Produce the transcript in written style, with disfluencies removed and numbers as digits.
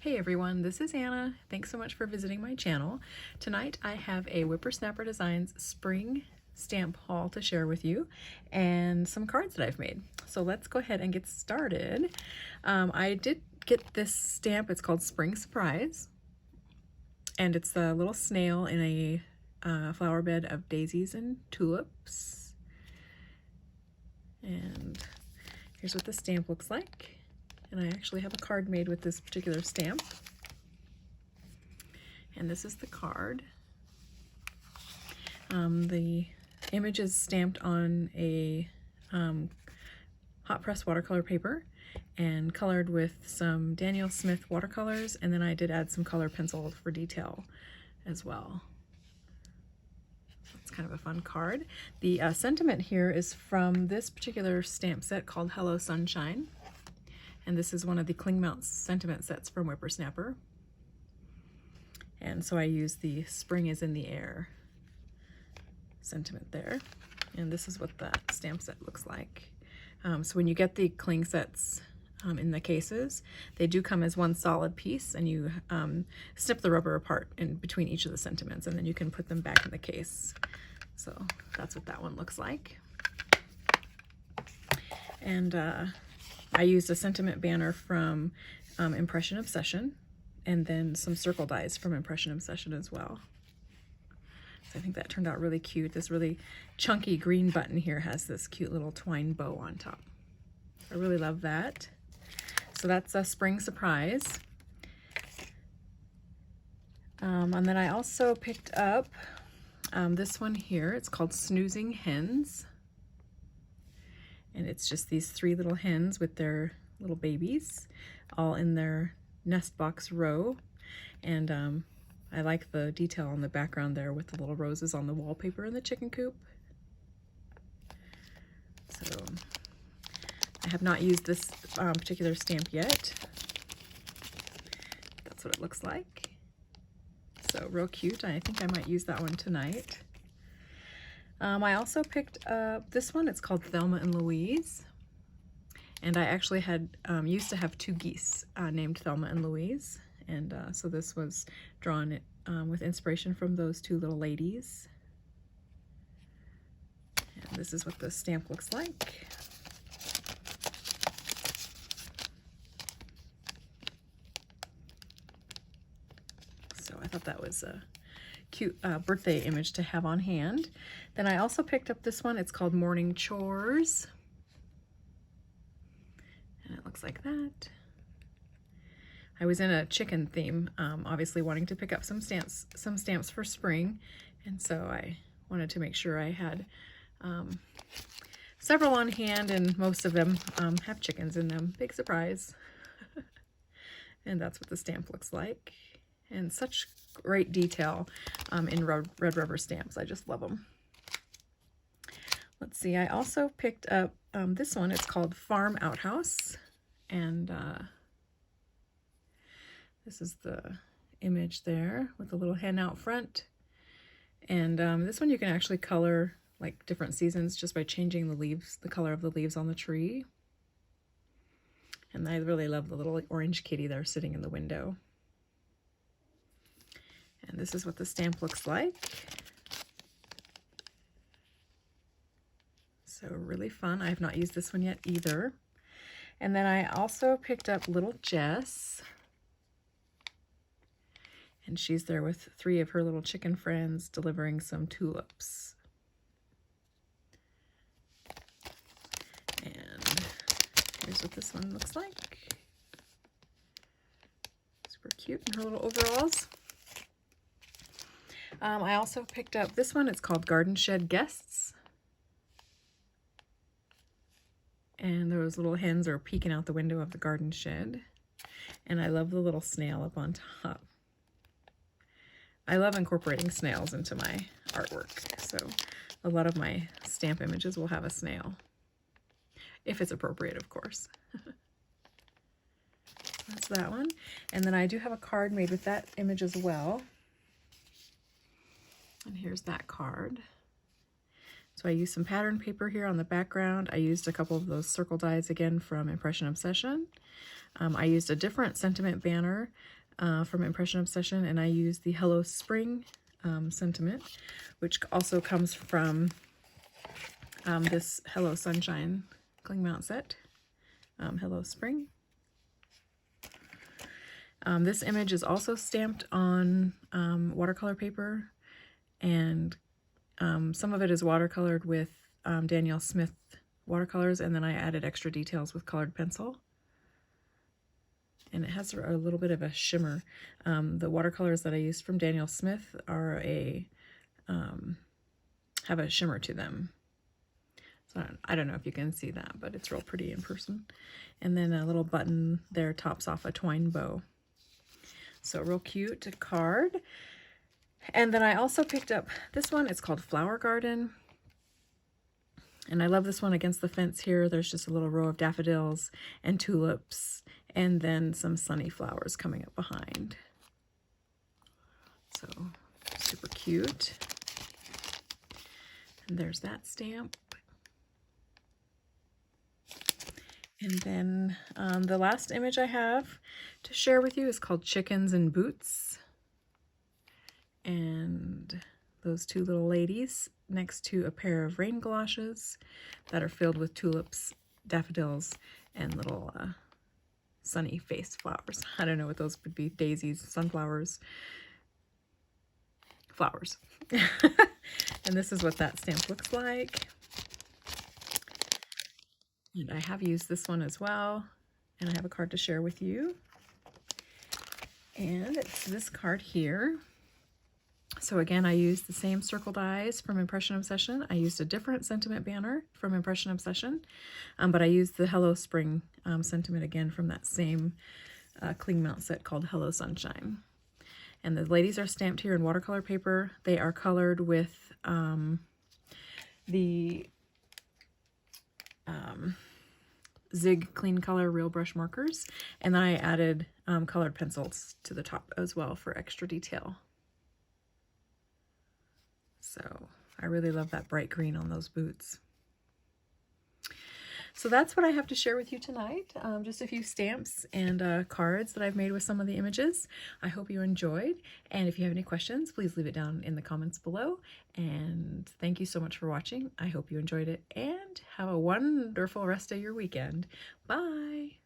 Hey everyone, this is Anna. Thanks so much for visiting my channel. Tonight I have a Whippersnapper Designs spring stamp haul to share with you and some cards that I've made. So let's go ahead and get started. I did get this stamp. It's called Spring Surprise, and it's a little snail in a flower bed of daisies and tulips. And here's what the stamp looks like. And I actually have a card made with this particular stamp. And this is the card. The image is stamped on a hot press watercolor paper and colored with some Daniel Smith watercolors, and then I did add some color pencil for detail as well. It's kind of a fun card. The sentiment here is from this particular stamp set called Hello Sunshine. And this is one of the Cling Mount sentiment sets from Whippersnapper. And so I used the spring is in the air sentiment there. And this is what that stamp set looks like. So when you get the Cling sets in the cases, they do come as one solid piece, and you snip the rubber apart in between each of the sentiments, and then you can put them back in the case. So that's what that one looks like. And I used a sentiment banner from Impression Obsession, and then some circle dies from Impression Obsession as well. So I think that turned out really cute. This really chunky green button here has this cute little twine bow on top. I really love that. So that's a Spring Surprise. And then I also picked up this one here. It's called Snoozing Hens. And it's just these three little hens with their little babies all in their nest box row. And I like the detail on the background there with the little roses on the wallpaper in the chicken coop. So I have not used this particular stamp yet. That's what it looks like. So real cute. I think I might use that one tonight. I also picked up this one. It's called Thelma and Louise. And I actually had used to have two geese named Thelma and Louise. And so this was drawn with inspiration from those two little ladies. And this is what the stamp looks like. So I thought that was a cute birthday image to have on hand. Then I also picked up this one. It's called Morning Chores. And it looks like that. I was in a chicken theme, obviously wanting to pick up some stamps for spring. And so I wanted to make sure I had several on hand, and most of them have chickens in them. Big surprise. And that's what the stamp looks like. And such great detail in red rubber stamps. I just love them. Let's see, I also picked up this one. It's called Farm Outhouse. And this is the image there with the little hen out front. And this one you can actually color like different seasons just by changing the leaves, the color of the leaves on the tree. And I really love the little orange kitty there sitting in the window. And this is what the stamp looks like. So really fun. I have not used this one yet either. And then I also picked up Little Jess. And she's there with three of her little chicken friends delivering some tulips. And here's what this one looks like. Super cute in her little overalls. I also picked up this one. It's called Garden Shed Guests. And those little hens are peeking out the window of the garden shed. And I love the little snail up on top. I love incorporating snails into my artwork. So a lot of my stamp images will have a snail. If it's appropriate, of course. That's that one. And then I do have a card made with that image as well. And here's that card. So I used some pattern paper here on the background. I used a couple of those circle dies again from Impression Obsession. I used a different sentiment banner from Impression Obsession, and I use the Hello Spring sentiment, which also comes from this Hello Sunshine cling mount set. Hello Spring. This image is also stamped on watercolor paper, and some of it is watercolored with Danielle Smith watercolors, and then I added extra details with colored pencil. And it has a little bit of a shimmer. The watercolors that I used from Danielle Smith are have a shimmer to them. So I don't know if you can see that, but it's real pretty in person. And then a little button there tops off a twine bow. So real cute card. And then I also picked up this one. It's called Flower Garden. And I love this one against the fence here. There's just a little row of daffodils and tulips, and then some sunny flowers coming up behind. So super cute. And there's that stamp. And then the last image I have to share with you is called Chickens and Boots. And those two little ladies next to a pair of rain galoshes that are filled with tulips, daffodils, and little sunny face flowers. I don't know what those would be. Daisies, sunflowers, flowers. And this is what that stamp looks like. And I have used this one as well, and I have a card to share with you. And it's this card here. So again, I used the same circle dies from Impression Obsession. I used a different sentiment banner from Impression Obsession, but I used the Hello Spring sentiment again from that same cling mount set called Hello Sunshine. And the ladies are stamped here in watercolor paper. They are colored with the Zig Clean Color Real Brush markers, and then I added colored pencils to the top as well for extra detail. So I really love that bright green on those boots. So that's what I have to share with you tonight. Just a few stamps and cards that I've made with some of the images. I hope you enjoyed. And if you have any questions, please leave it down in the comments below. And thank you so much for watching. I hope you enjoyed it, and have a wonderful rest of your weekend. Bye.